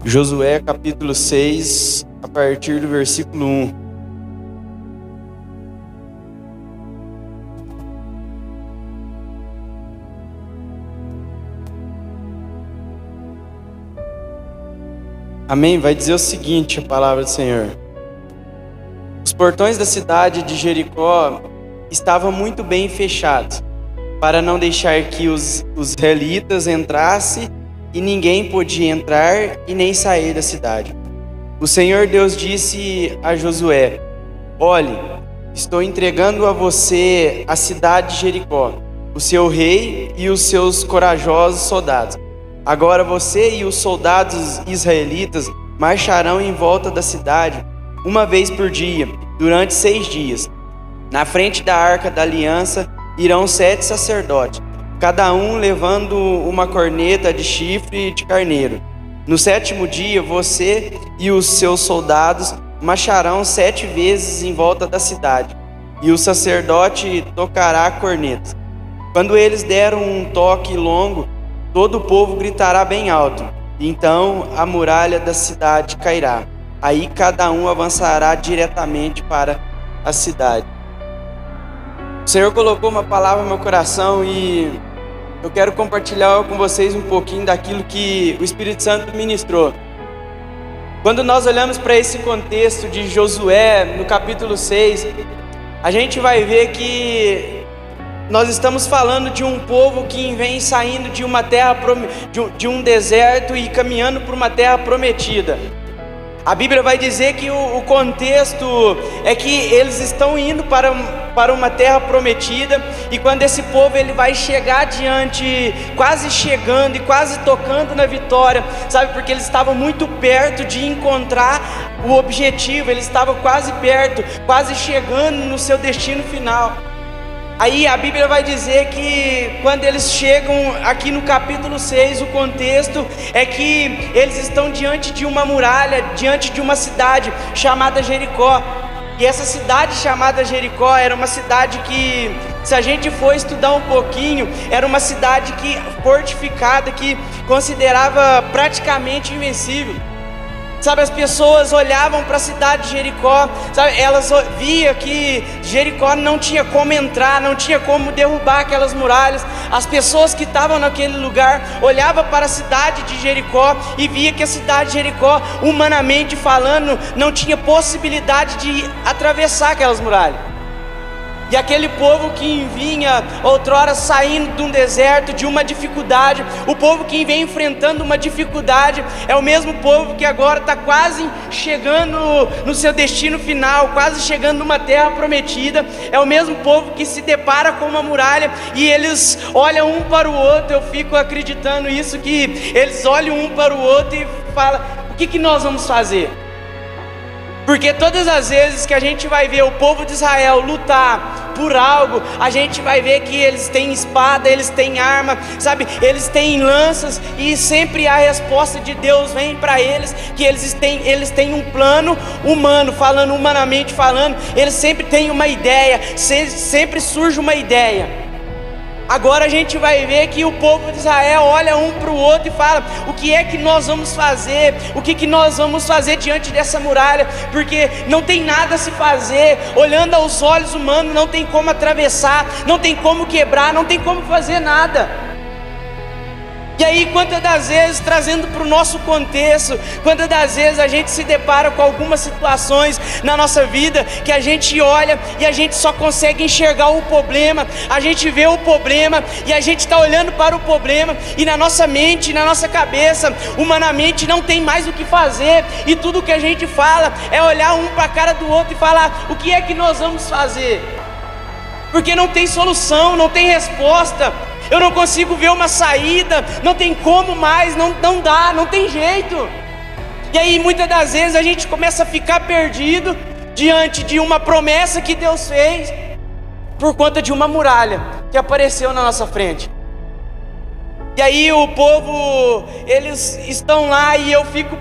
Josué capítulo 6, a partir do versículo 1. Amém? Vai dizer o seguinte, a palavra do Senhor. Os portões da cidade de Jericó estavam muito bem fechados, para não deixar que os israelitas entrassem, e ninguém podia entrar e nem sair da cidade. O Senhor Deus disse a Josué: olhe, estou entregando a você a cidade de Jericó, o seu rei e os seus corajosos soldados. Agora você e os soldados israelitas marcharão em volta da cidade uma vez por dia, durante 6 dias. Na frente da arca da aliança irão 7 sacerdotes, cada um levando uma corneta de chifre de carneiro. No 7º dia, você e os seus soldados marcharão 7 vezes em volta da cidade, e o sacerdote tocará a corneta. Quando eles deram um toque longo, todo o povo gritará bem alto, e então a muralha da cidade cairá. Aí cada um avançará diretamente para a cidade. O Senhor colocou uma palavra no meu coração e eu quero compartilhar com vocês um pouquinho daquilo que o Espírito Santo ministrou. Quando nós olhamos para esse contexto de Josué, no capítulo 6, a gente vai ver que nós estamos falando de um povo que vem saindo de uma terra, de um deserto e caminhando para uma terra prometida. A Bíblia vai dizer que o contexto é que eles estão indo para uma terra prometida, e quando esse povo ele vai chegar diante, quase chegando e quase tocando na vitória, sabe, porque eles estavam muito perto de encontrar o objetivo, eles estavam quase perto, quase chegando no seu destino final. Aí a Bíblia vai dizer que quando eles chegam aqui no capítulo 6, o contexto é que eles estão diante de uma muralha, diante de uma cidade chamada Jericó. E essa cidade chamada Jericó era uma cidade que, se a gente for estudar um pouquinho, era uma cidade que fortificada, que considerava praticamente invencível. Sabe, as pessoas olhavam para a cidade de Jericó, sabe, elas viam que Jericó não tinha como entrar, não tinha como derrubar aquelas muralhas. As pessoas que estavam naquele lugar olhavam para a cidade de Jericó e via que a cidade de Jericó, humanamente falando, não tinha possibilidade de atravessar aquelas muralhas. E aquele povo que vinha outrora saindo de um deserto, de uma dificuldade, o povo que vem enfrentando uma dificuldade, é o mesmo povo que agora está quase chegando no seu destino final, quase chegando numa terra prometida. É o mesmo povo que se depara com uma muralha e eles olham um para o outro. Eu fico acreditando isso, que eles olham um para o outro e falam: o que nós vamos fazer? Porque todas as vezes que a gente vai ver o povo de Israel lutar por algo, a gente vai ver que eles têm espada, eles têm arma, sabe? Eles têm lanças, e sempre a resposta de Deus vem para eles, que eles têm um plano humano, falando humanamente falando, eles sempre têm uma ideia, sempre surge uma ideia. Agora a gente vai ver que o povo de Israel olha um para o outro e fala: o que é que nós vamos fazer? O que nós vamos fazer diante dessa muralha? Porque não tem nada a se fazer, olhando aos olhos humanos, não tem como atravessar, não tem como quebrar, não tem como fazer nada. E aí, quantas das vezes, trazendo para o nosso contexto, quantas das vezes a gente se depara com algumas situações na nossa vida, que a gente olha e a gente só consegue enxergar o problema, a gente vê o problema e a gente está olhando para o problema, e na nossa mente, na nossa cabeça, humanamente não tem mais o que fazer, e tudo que a gente fala é olhar um para a cara do outro e falar: o que é que nós vamos fazer? Porque não tem solução, não tem resposta. Eu não consigo ver uma saída, não tem como mais, não dá, não tem jeito. E aí muitas das vezes a gente começa a ficar perdido diante de uma promessa que Deus fez, por conta de uma muralha que apareceu na nossa frente. E aí o povo, eles estão lá, e eu fico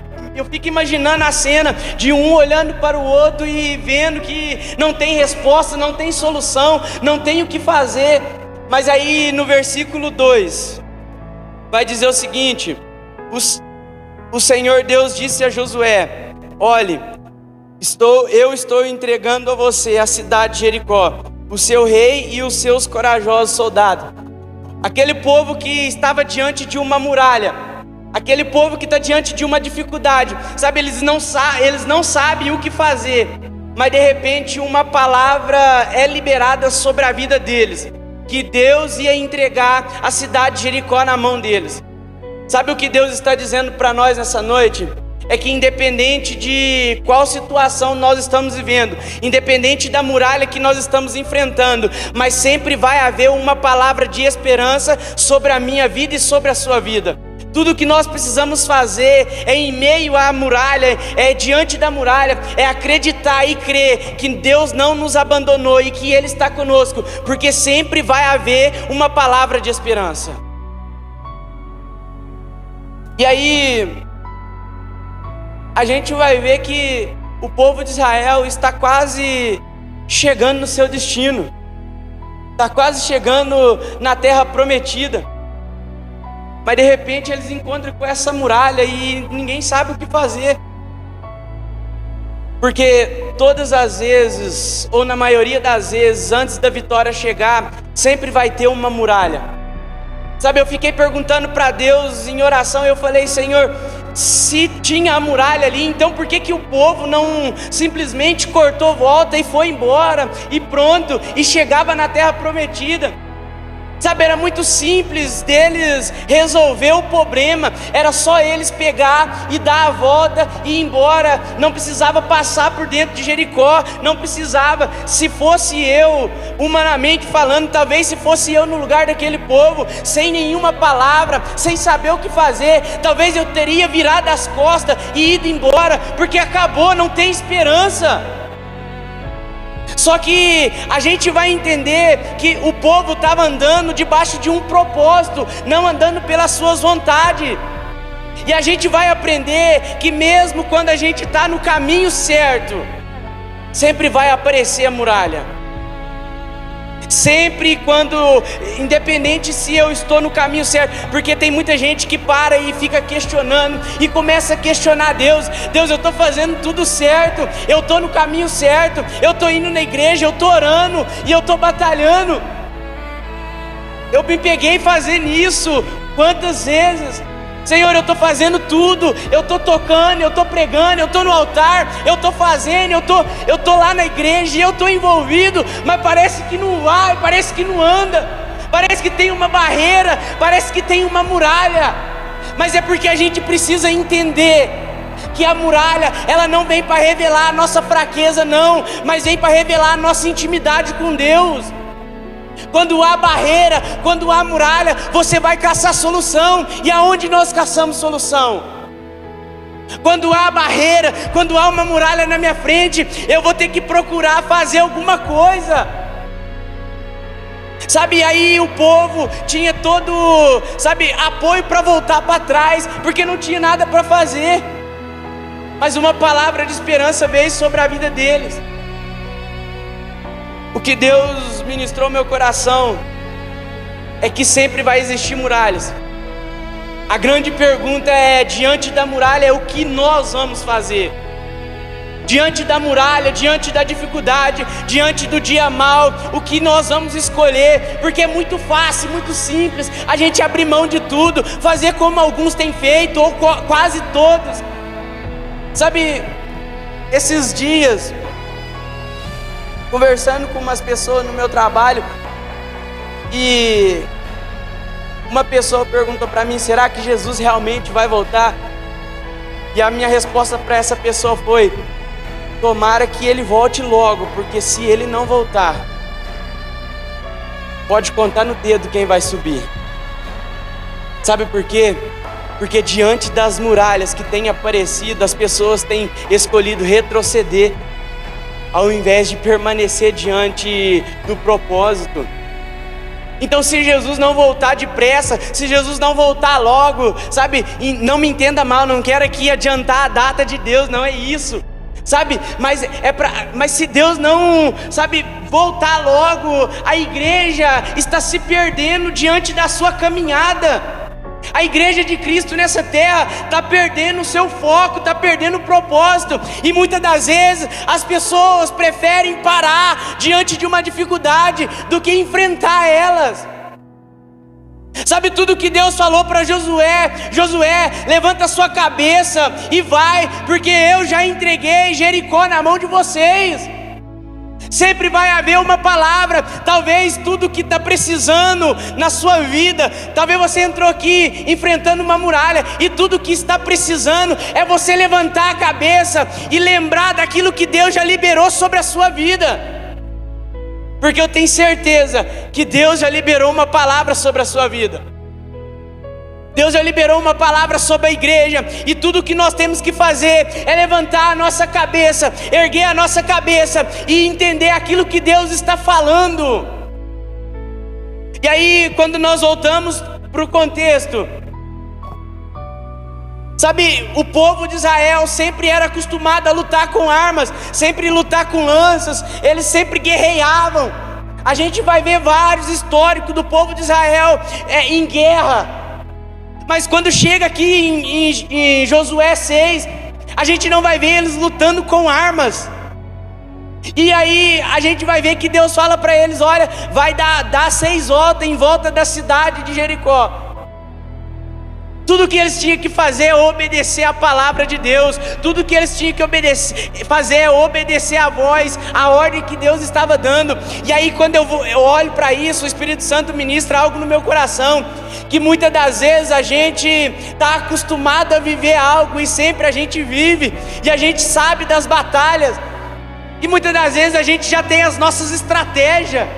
imaginando a cena de um olhando para o outro e vendo que não tem resposta, não tem solução, não tem o que fazer. Mas aí no versículo 2 vai dizer o seguinte: o Senhor Deus disse a Josué: olhe, eu estou entregando a você a cidade de Jericó, o seu rei e os seus corajosos soldados. Aquele povo que estava diante de uma muralha, aquele povo que está diante de uma dificuldade, sabe, eles não sabem o que fazer, mas de repente uma palavra é liberada sobre a vida deles, que Deus ia entregar a cidade de Jericó na mão deles. Sabe o que Deus está dizendo para nós nessa noite? É que independente de qual situação nós estamos vivendo, independente da muralha que nós estamos enfrentando, mas sempre vai haver uma palavra de esperança sobre a minha vida e sobre a sua vida. Tudo que nós precisamos fazer é em meio à muralha, é diante da muralha, é acreditar e crer que Deus não nos abandonou e que Ele está conosco, porque sempre vai haver uma palavra de esperança. E aí, a gente vai ver que o povo de Israel está quase chegando no seu destino, está quase chegando na terra prometida, mas de repente eles encontram com essa muralha e ninguém sabe o que fazer, porque todas as vezes, ou na maioria das vezes, antes da vitória chegar, sempre vai ter uma muralha. Sabe, eu fiquei perguntando para Deus em oração, eu falei: Senhor, se tinha a muralha ali, então por que o povo não simplesmente cortou volta e foi embora, e pronto, e chegava na terra prometida? Sabe, era muito simples deles resolver o problema, era só eles pegar e dar a volta e ir embora, não precisava passar por dentro de Jericó, não precisava. Se fosse eu, humanamente falando, talvez se fosse eu no lugar daquele povo, sem nenhuma palavra, sem saber o que fazer, talvez eu teria virado as costas e ido embora, porque acabou, não tem esperança. Só que a gente vai entender que o povo estava andando debaixo de um propósito, não andando pelas suas vontades. E a gente vai aprender que mesmo quando a gente está no caminho certo, sempre vai aparecer a muralha. Sempre independente se eu estou no caminho certo, porque tem muita gente que para e fica questionando e começa a questionar Deus. Deus, eu estou fazendo tudo certo, eu estou no caminho certo, eu estou indo na igreja, eu estou orando e eu estou batalhando. Eu me peguei fazendo isso quantas vezes? Senhor, eu estou fazendo tudo, eu estou tocando, eu estou pregando, eu estou no altar, eu estou fazendo, eu estou lá na igreja, eu estou envolvido, mas parece que não vai, parece que não anda, parece que tem uma barreira, parece que tem uma muralha. Mas é porque a gente precisa entender que a muralha, ela não vem para revelar a nossa fraqueza não, mas vem para revelar a nossa intimidade com Deus. Quando há barreira, quando há muralha, você vai caçar solução. E aonde nós caçamos solução? Quando há barreira, quando há uma muralha na minha frente, eu vou ter que procurar fazer alguma coisa. Sabe, aí o povo tinha todo, apoio para voltar para trás, porque não tinha nada para fazer. Mas uma palavra de esperança veio sobre a vida deles. O que Deus ministrou no meu coração é que sempre vai existir muralhas. A grande pergunta é, diante da muralha, é o que nós vamos fazer? Diante da muralha, diante da dificuldade, diante do dia mau, o que nós vamos escolher? Porque é muito fácil, muito simples a gente abrir mão de tudo, fazer como alguns têm feito, ou quase todos. Sabe, esses dias, conversando com umas pessoas no meu trabalho, e uma pessoa perguntou para mim: será que Jesus realmente vai voltar? E a minha resposta para essa pessoa foi: tomara que ele volte logo, porque se ele não voltar, pode contar no dedo quem vai subir. Sabe por quê? Porque diante das muralhas que têm aparecido, as pessoas têm escolhido retroceder, ao invés de permanecer diante do propósito. Então, se Jesus não voltar depressa, se Jesus não voltar logo, não me entenda mal, não quero aqui adiantar a data de Deus, não é isso, mas se Deus não, voltar logo, a igreja está se perdendo diante da sua caminhada. A igreja de Cristo nessa terra está perdendo o seu foco, está perdendo o propósito. E muitas das vezes as pessoas preferem parar diante de uma dificuldade do que enfrentar elas. Sabe tudo que Deus falou para Josué? Josué, levanta a sua cabeça e vai, porque eu já entreguei Jericó na mão de vocês. Sempre vai haver uma palavra. Talvez tudo que está precisando na sua vida, talvez você entrou aqui enfrentando uma muralha, e tudo que está precisando é você levantar a cabeça e lembrar daquilo que Deus já liberou sobre a sua vida. Porque eu tenho certeza que Deus já liberou uma palavra sobre a sua vida. Deus já liberou uma palavra sobre a igreja, e tudo que nós temos que fazer é levantar a nossa cabeça, erguer a nossa cabeça e entender aquilo que Deus está falando. E aí, quando nós voltamos para o contexto, sabe, o povo de Israel sempre era acostumado a lutar com armas, sempre lutar com lanças, eles sempre guerreavam. A gente vai ver vários históricos do povo de Israel em guerra. Mas quando chega aqui em Josué 6, a gente não vai ver eles lutando com armas. E aí a gente vai ver que Deus fala para eles: olha, vai dar 6 voltas em volta da cidade de Jericó. Tudo que eles tinham que fazer é obedecer a palavra de Deus. Tudo que eles tinham que fazer é obedecer a voz, a ordem que Deus estava dando. E aí quando eu olho para isso, o Espírito Santo ministra algo no meu coração, que muitas das vezes a gente está acostumado a viver algo, e sempre a gente vive, e a gente sabe das batalhas, e muitas das vezes a gente já tem as nossas estratégias.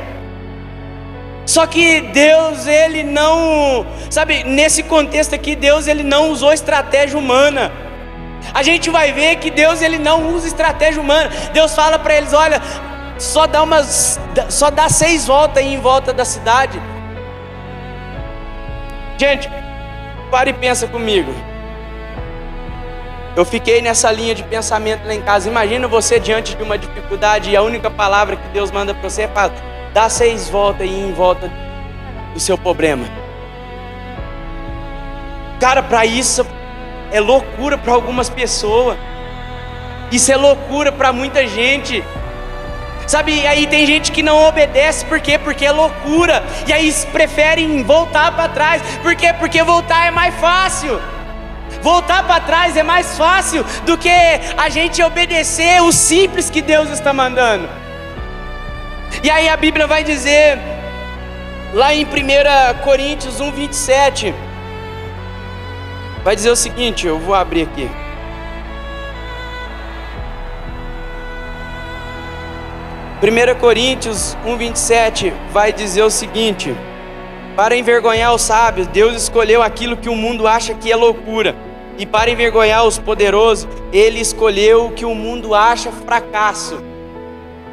Só que Deus, Ele não, sabe, nesse contexto aqui, Deus, Ele não usou estratégia humana. A gente vai ver que Deus, Ele não usa estratégia humana. Deus fala para eles: olha, só dá 6 voltas aí em volta da cidade. Gente, para e pensa comigo. Eu fiquei nessa linha de pensamento lá em casa. Imagina você diante de uma dificuldade, e a única palavra que Deus manda para você é: dá 6 voltas aí em volta do seu problema. Cara, para isso é loucura para algumas pessoas. Isso é loucura para muita gente. Sabe, e aí tem gente que não obedece, por quê? Porque é loucura. E aí preferem voltar para trás. Por quê? Porque voltar é mais fácil. Voltar para trás é mais fácil do que a gente obedecer o simples que Deus está mandando. E aí a Bíblia vai dizer, lá em 1 Coríntios 1:27, vai dizer o seguinte, eu vou abrir aqui. Primeira Coríntios 1:27 vai dizer o seguinte: para envergonhar os sábios, Deus escolheu aquilo que o mundo acha que é loucura, e para envergonhar os poderosos, Ele escolheu o que o mundo acha fracasso.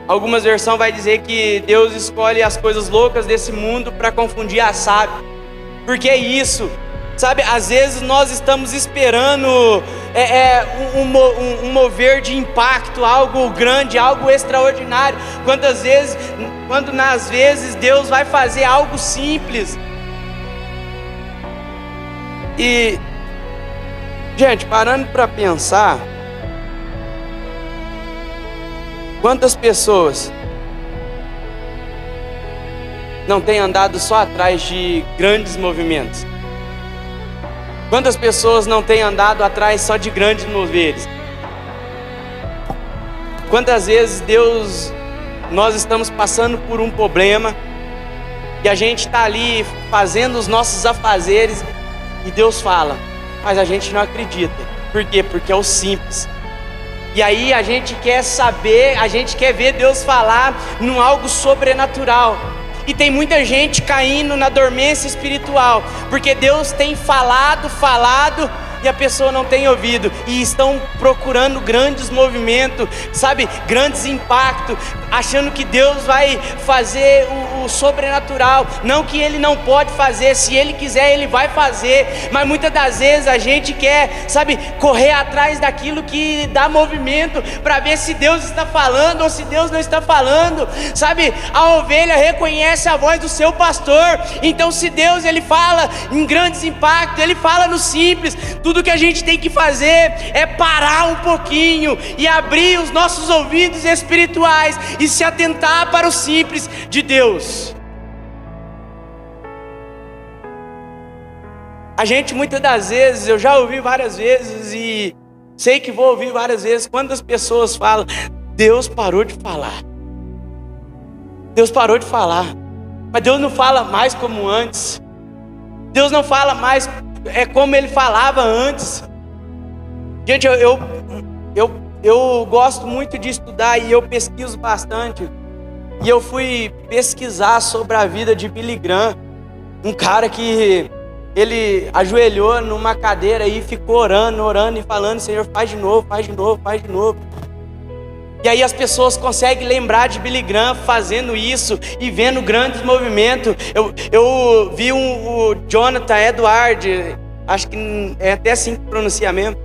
Algumas versões vai dizer que Deus escolhe as coisas loucas desse mundo para confundir a sábia. Porque é isso, sabe? Às vezes nós estamos esperando um mover de impacto, algo grande, algo extraordinário. Quando nas vezes Deus vai fazer algo simples. E, gente, parando para pensar, quantas pessoas não têm andado só atrás de grandes movimentos? Quantas pessoas não têm andado atrás só de grandes moveres? Quantas vezes nós estamos passando por um problema e a gente está ali fazendo os nossos afazeres e Deus fala, mas a gente não acredita. Por quê? Porque é o simples. E aí a gente quer saber, a gente quer ver Deus falar num algo sobrenatural. E tem muita gente caindo na dormência espiritual, porque Deus tem falado, e a pessoa não tem ouvido, e estão procurando grandes movimentos, sabe, grandes impactos, achando que Deus vai fazer o sobrenatural. Não que Ele não pode fazer, se Ele quiser Ele vai fazer, mas muitas das vezes a gente quer, sabe, correr atrás daquilo que dá movimento, para ver se Deus está falando ou se Deus não está falando, sabe? A ovelha reconhece a voz do seu pastor. Então se Deus Ele fala em grandes impactos, Ele fala no simples. Tudo que a gente tem que fazer é parar um pouquinho e abrir os nossos ouvidos espirituais e se atentar para o simples de Deus. A gente muitas das vezes, eu já ouvi várias vezes e sei que vou ouvir várias vezes, quando as pessoas falam: Deus parou de falar. Deus parou de falar. Mas Deus não fala mais como antes. Deus não fala mais como Ele falava antes. Gente, eu gosto muito de estudar e eu pesquiso bastante. E eu fui pesquisar sobre a vida de Billy Graham, um cara que ele ajoelhou numa cadeira e ficou orando e falando: Senhor, faz de novo, faz de novo, faz de novo. E aí as pessoas conseguem lembrar de Billy Graham fazendo isso e vendo grandes movimentos. Eu vi o Jonathan Edwards, acho que é até assim que pronuncia mesmo,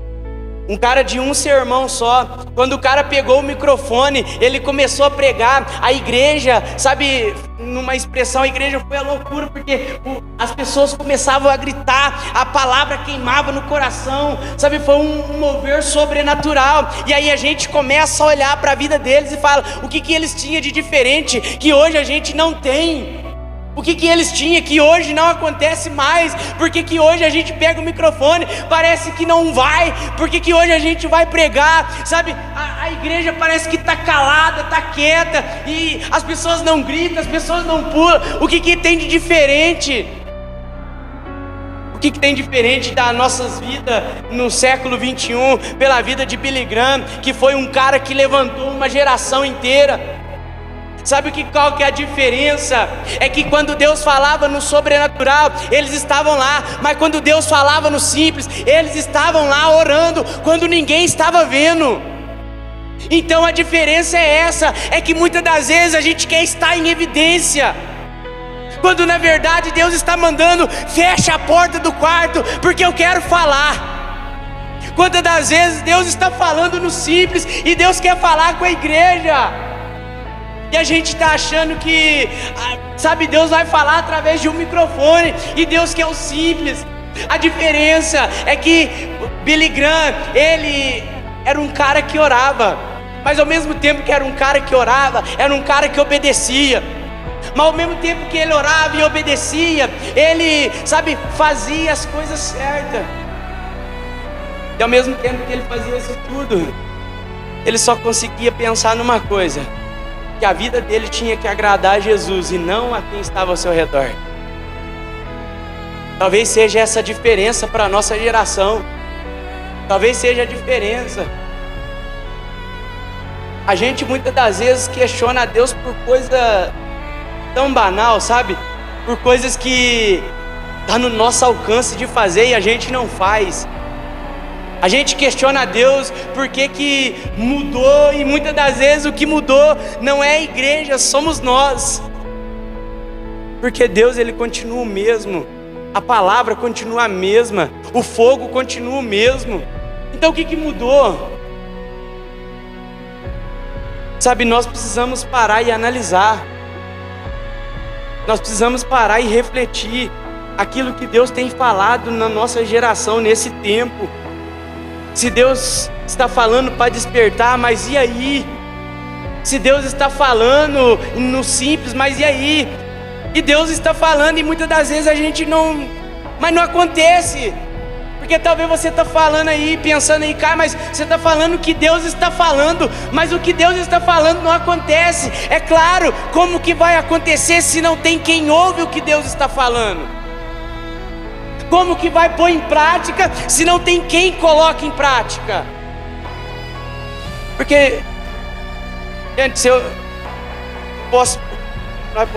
um cara de um sermão só. Quando o cara pegou o microfone, ele começou a pregar. A igreja, sabe, numa expressão, a igreja foi a loucura, porque as pessoas começavam a gritar, a palavra queimava no coração, sabe, foi um mover sobrenatural. E aí a gente começa a olhar para a vida deles e fala: o que eles tinham de diferente que hoje a gente não tem? O que eles tinham que hoje não acontece mais? Por que hoje a gente pega o microfone, parece que não vai? Por que hoje a gente vai pregar? Sabe, a igreja parece que está calada, está quieta, e as pessoas não gritam, as pessoas não pulam. O que tem de diferente? O que tem diferente das nossas vidas no século 21 pela vida de Billy Graham, que foi um cara que levantou uma geração inteira? Sabe qual que é a diferença? É que quando Deus falava no sobrenatural, eles estavam lá. Mas quando Deus falava no simples, eles estavam lá orando, quando ninguém estava vendo. Então a diferença é essa, é que muitas das vezes a gente quer estar em evidência, quando na verdade Deus está mandando: fecha a porta do quarto, porque eu quero falar. Quantas das vezes Deus está falando no simples e Deus quer falar com a igreja, e a gente está achando que, sabe, Deus vai falar através de um microfone, e Deus quer o simples. A diferença é que Billy Graham, ele era um cara que orava, mas ao mesmo tempo que era um cara que orava, era um cara que obedecia. Mas ao mesmo tempo que ele orava e obedecia, ele, sabe, fazia as coisas certas. E ao mesmo tempo que ele fazia isso tudo, ele só conseguia pensar numa coisa: que a vida dele tinha que agradar a Jesus e não a quem estava ao seu redor. Talvez seja essa a diferença para a nossa geração. Talvez seja a diferença. A gente muitas das vezes questiona a Deus por coisa tão banal, sabe? Por coisas que está no nosso alcance de fazer e a gente não faz. A gente questiona a Deus por que mudou, e muitas das vezes o que mudou não é a igreja, somos nós. Porque Deus, Ele continua o mesmo, a palavra continua a mesma, o fogo continua o mesmo. Então o que mudou? Sabe, nós precisamos parar e analisar. Nós precisamos parar e refletir aquilo que Deus tem falado na nossa geração nesse tempo. Se Deus está falando para despertar, mas e aí? Se Deus está falando no simples, mas e aí? E Deus está falando e muitas das vezes a gente não... Mas não acontece. Porque talvez você está falando aí, pensando aí: cara, mas você está falando que Deus está falando, mas o que Deus está falando não acontece. É claro, como que vai acontecer se não tem quem ouve o que Deus está falando? Como que vai pôr em prática se não tem quem coloque em prática? Porque, gente, se eu posso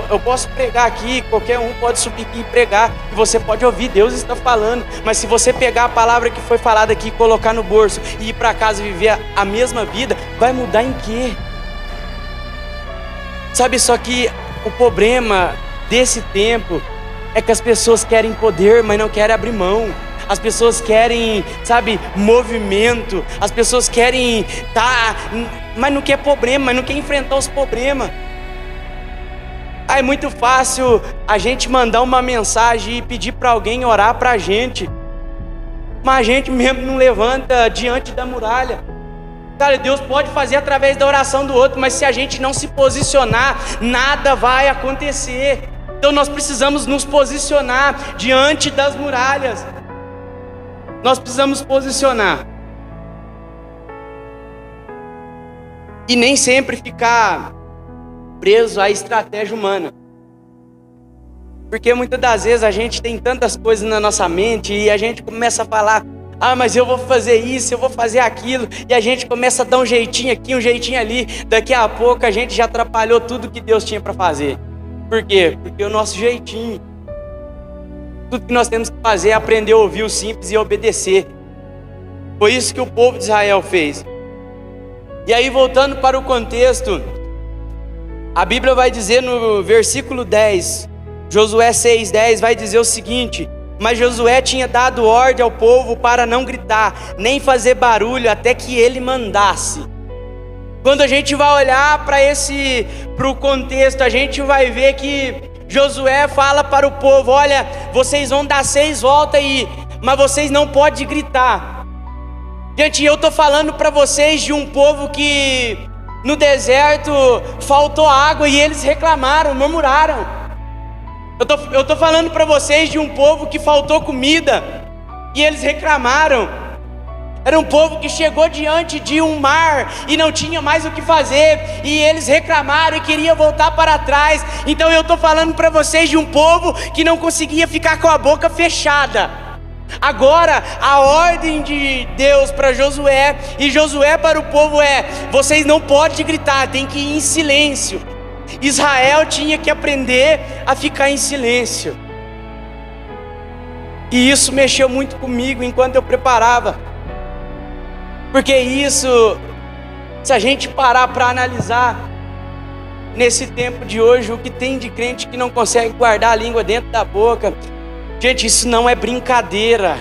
eu posso pregar aqui, qualquer um pode subir aqui e pregar, e você pode ouvir, Deus está falando. Mas se você pegar a palavra que foi falada aqui, colocar no bolso e ir para casa viver a mesma vida, vai mudar em quê? Sabe, só que o problema desse tempo é que as pessoas querem poder, mas não querem abrir mão. As pessoas querem, sabe, movimento. As pessoas querem mas não quer problema, mas não quer enfrentar os problemas. É muito fácil a gente mandar uma mensagem e pedir para alguém orar para a gente, mas a gente mesmo não levanta diante da muralha. Cara, Deus pode fazer através da oração do outro, mas se a gente não se posicionar, nada vai acontecer. Então nós precisamos nos posicionar diante das muralhas. Nós precisamos posicionar. E nem sempre ficar preso à estratégia humana. Porque muitas das vezes a gente tem tantas coisas na nossa mente e a gente começa a falar: mas eu vou fazer isso, eu vou fazer aquilo. E a gente começa a dar um jeitinho aqui, um jeitinho ali. Daqui a pouco a gente já atrapalhou tudo que Deus tinha para fazer. Por quê? Porque o nosso jeitinho. Tudo que nós temos que fazer é aprender a ouvir o simples e obedecer. Foi isso que o povo de Israel fez. E aí, voltando para o contexto, a Bíblia vai dizer no versículo 10, Josué 6:10, vai dizer o seguinte: mas Josué tinha dado ordem ao povo para não gritar, nem fazer barulho, até que ele mandasse. Quando a gente vai olhar para o contexto, a gente vai ver que Josué fala para o povo: olha, vocês vão dar 6 voltas aí, mas vocês não podem gritar. Gente, eu estou falando para vocês de um povo que no deserto faltou água e eles reclamaram, murmuraram. Eu estou falando para vocês de um povo que faltou comida e eles reclamaram. Era um povo que chegou diante de um mar e não tinha mais o que fazer, e eles reclamaram e queriam voltar para trás. Então eu estou falando para vocês de um povo que não conseguia ficar com a boca fechada. Agora a ordem de Deus para Josué e Josué para o povo é: vocês não podem gritar, tem que ir em silêncio. Israel tinha que aprender a ficar em silêncio. E isso mexeu muito comigo enquanto eu preparava. Porque isso, se a gente parar para analisar, nesse tempo de hoje, o que tem de crente que não consegue guardar a língua dentro da boca, gente, isso não é brincadeira.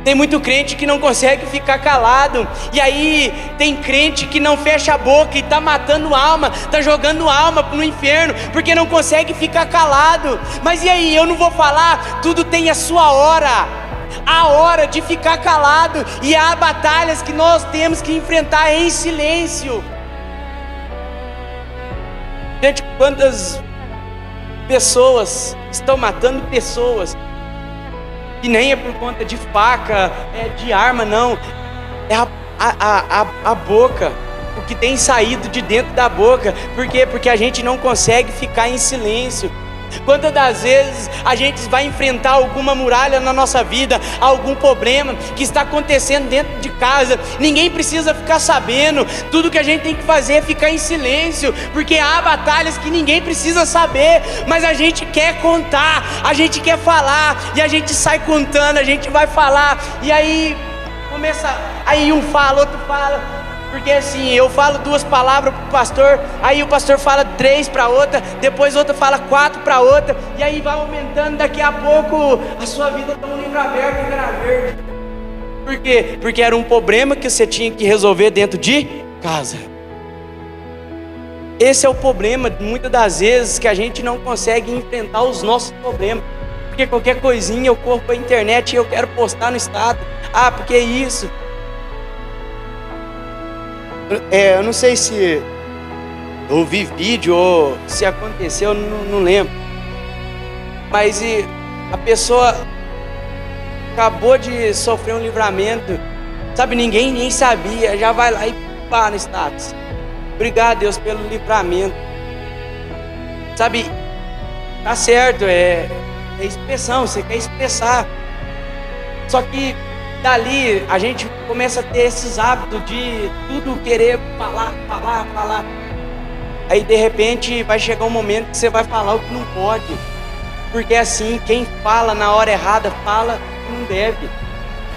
Tem muito crente que não consegue ficar calado, e aí tem crente que não fecha a boca e está matando alma, está jogando alma no inferno, porque não consegue ficar calado. Mas e aí, eu não vou falar? Tudo tem a sua hora. A hora de ficar calado, e há batalhas que nós temos que enfrentar em silêncio. Gente, quantas pessoas estão matando pessoas, e nem é por conta de faca, de arma, não. É a boca, o que tem saído de dentro da boca. Por quê? Porque a gente não consegue ficar em silêncio. Quantas das vezes a gente vai enfrentar alguma muralha na nossa vida, algum problema que está acontecendo dentro de casa, ninguém precisa ficar sabendo, tudo que a gente tem que fazer é ficar em silêncio, porque há batalhas que ninguém precisa saber, mas a gente quer contar, a gente quer falar, e a gente sai contando, a gente vai falar, e aí começa, aí um fala, outro fala. Porque assim, eu falo 2 palavras para o pastor, aí o pastor fala 3 para outra, depois outra fala 4 para outra, e aí vai aumentando, daqui a pouco a sua vida está um livro aberto em cara verde. Por quê? Porque era um problema que você tinha que resolver dentro de casa. Esse é o problema, muitas das vezes, que a gente não consegue enfrentar os nossos problemas. Porque qualquer coisinha eu corro para a internet e eu quero postar no status. Porque isso. Eu não sei se eu vi vídeo ou se aconteceu, não lembro. Mas a pessoa acabou de sofrer um livramento, sabe? Ninguém nem sabia, já vai lá e pá no status. Obrigado, Deus, pelo livramento. Sabe? Tá certo, é expressão, você quer expressar. Só que dali a gente começa a ter esses hábitos de tudo querer falar. Aí de repente vai chegar um momento que você vai falar o que não pode. Porque assim, quem fala na hora errada, fala o que não deve.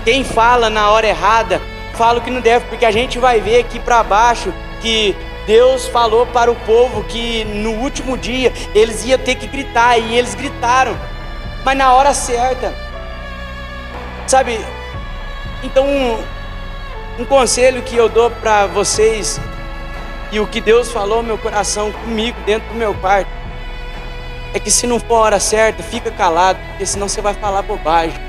Quem fala na hora errada, fala o que não deve. Porque a gente vai ver aqui para baixo que Deus falou para o povo que no último dia eles iam ter que gritar, e eles gritaram, mas na hora certa, sabe? Então, um conselho que eu dou para vocês, e o que Deus falou no meu coração, comigo, dentro do meu quarto, é que se não for a hora certa, fica calado, porque senão você vai falar bobagem.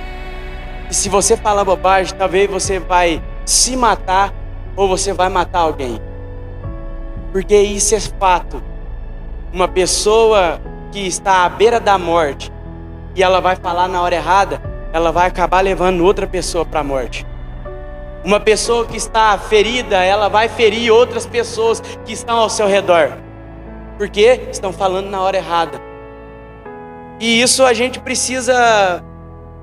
E se você falar bobagem, talvez você vai se matar, ou você vai matar alguém. Porque isso é fato. Uma pessoa que está à beira da morte, e ela vai falar na hora errada, ela vai acabar levando outra pessoa para a morte. Uma pessoa que está ferida, ela vai ferir outras pessoas que estão ao seu redor. Porque estão falando na hora errada. E isso a gente precisa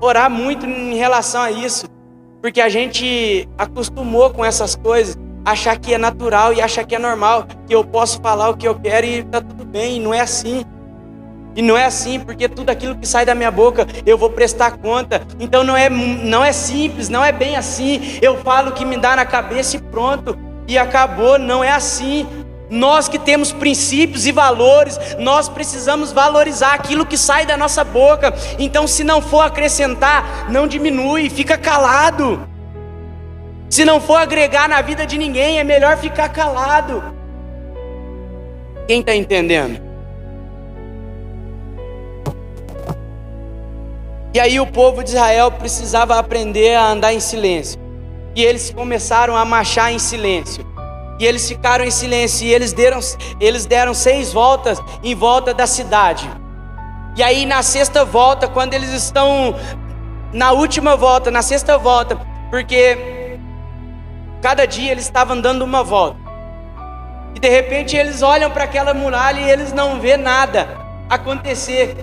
orar muito em relação a isso. Porque a gente acostumou com essas coisas, achar que é natural e achar que é normal, que eu posso falar o que eu quero e tá tudo bem. E não é assim. E não é assim, porque tudo aquilo que sai da minha boca eu vou prestar conta. Então não é simples, não é bem assim. Eu falo o que me dá na cabeça e pronto, e acabou. Não é assim. Nós que temos princípios e valores, nós precisamos valorizar aquilo que sai da nossa boca. Então, se não for acrescentar, não diminui, fica calado. Se não for agregar na vida de ninguém, é melhor ficar calado. Quem está entendendo? E aí o povo de Israel precisava aprender a andar em silêncio. E eles começaram a marchar em silêncio. E eles ficaram em silêncio, e eles deram 6 voltas em volta da cidade. E aí na sexta volta, quando eles estão na última volta, na sexta volta, porque cada dia eles estavam dando uma volta, e de repente eles olham para aquela muralha e eles não vê nada acontecer.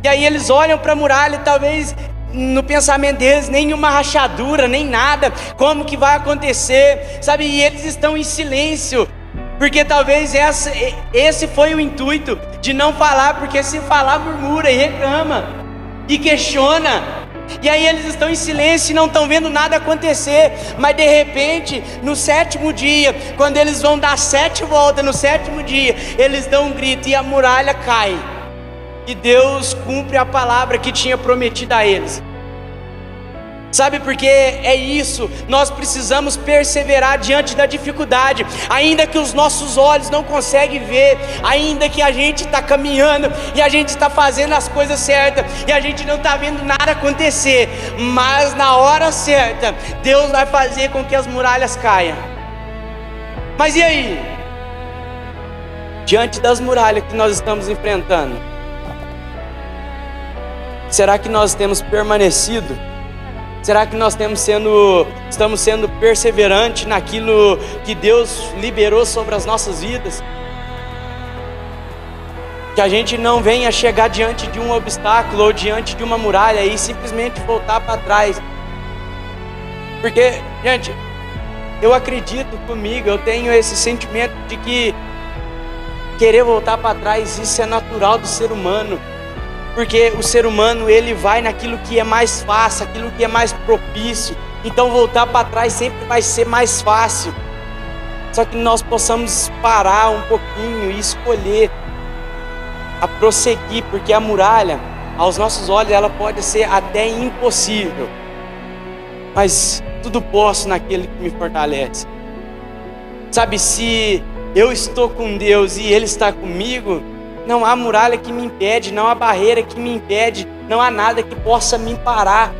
E aí eles olham para a muralha e talvez no pensamento deles, nenhuma rachadura, nem nada, como que vai acontecer, sabe? E eles estão em silêncio, porque talvez esse foi o intuito de não falar, porque se falar murmura e reclama e questiona. E aí eles estão em silêncio e não estão vendo nada acontecer. Mas de repente, no 7º dia, quando eles vão dar 7 voltas, no 7º dia, eles dão um grito e a muralha cai. E Deus cumpre a palavra que tinha prometido a eles. Sabe por que é isso? Nós precisamos perseverar diante da dificuldade. Ainda que os nossos olhos não conseguem ver, ainda que a gente está caminhando e a gente está fazendo as coisas certas e a gente não está vendo nada acontecer, mas na hora certa, Deus vai fazer com que as muralhas caiam. Mas e aí? Diante das muralhas que nós estamos enfrentando, será que nós temos permanecido? Será que nós estamos sendo perseverantes naquilo que Deus liberou sobre as nossas vidas? Que a gente não venha chegar diante de um obstáculo ou diante de uma muralha e simplesmente voltar para trás. Porque, gente, eu acredito comigo, eu tenho esse sentimento de que querer voltar para trás, isso é natural do ser humano. Porque o ser humano, ele vai naquilo que é mais fácil, aquilo que é mais propício. Então voltar para trás sempre vai ser mais fácil. Só que nós possamos parar um pouquinho e escolher a prosseguir, porque a muralha, aos nossos olhos, ela pode ser até impossível. Mas tudo posso naquele que me fortalece. Sabe, se eu estou com Deus e Ele está comigo, não há muralha que me impede, não há barreira que me impede, não há nada que possa me parar.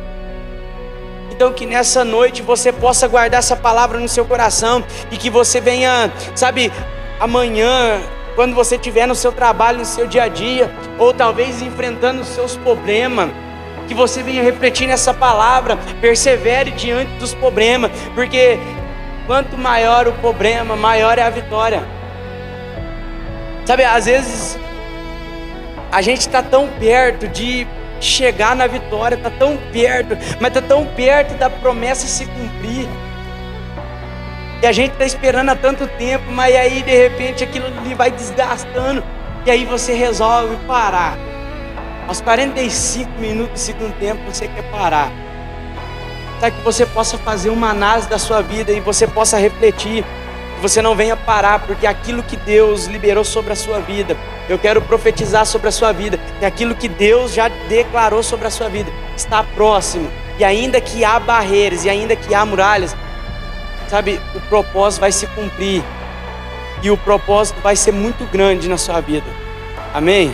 Então que nessa noite você possa guardar essa palavra no seu coração e que você venha, sabe, amanhã, quando você estiver no seu trabalho, no seu dia a dia, ou talvez enfrentando os seus problemas, que você venha refletir nessa palavra, persevere diante dos problemas, porque quanto maior o problema, maior é a vitória. Sabe, às vezes a gente está tão perto de chegar na vitória, está tão perto, mas está tão perto da promessa se cumprir. E a gente está esperando há tanto tempo, mas aí de repente aquilo ali vai desgastando. E aí você resolve parar. Aos 45 minutos do segundo tempo você quer parar. Para que você possa fazer uma análise da sua vida e você possa refletir. Que você não venha parar, porque aquilo que Deus liberou sobre a sua vida, eu quero profetizar sobre a sua vida, que aquilo que Deus já declarou sobre a sua vida está próximo. E ainda que há barreiras, e ainda que há muralhas, sabe, o propósito vai se cumprir. E o propósito vai ser muito grande na sua vida. Amém?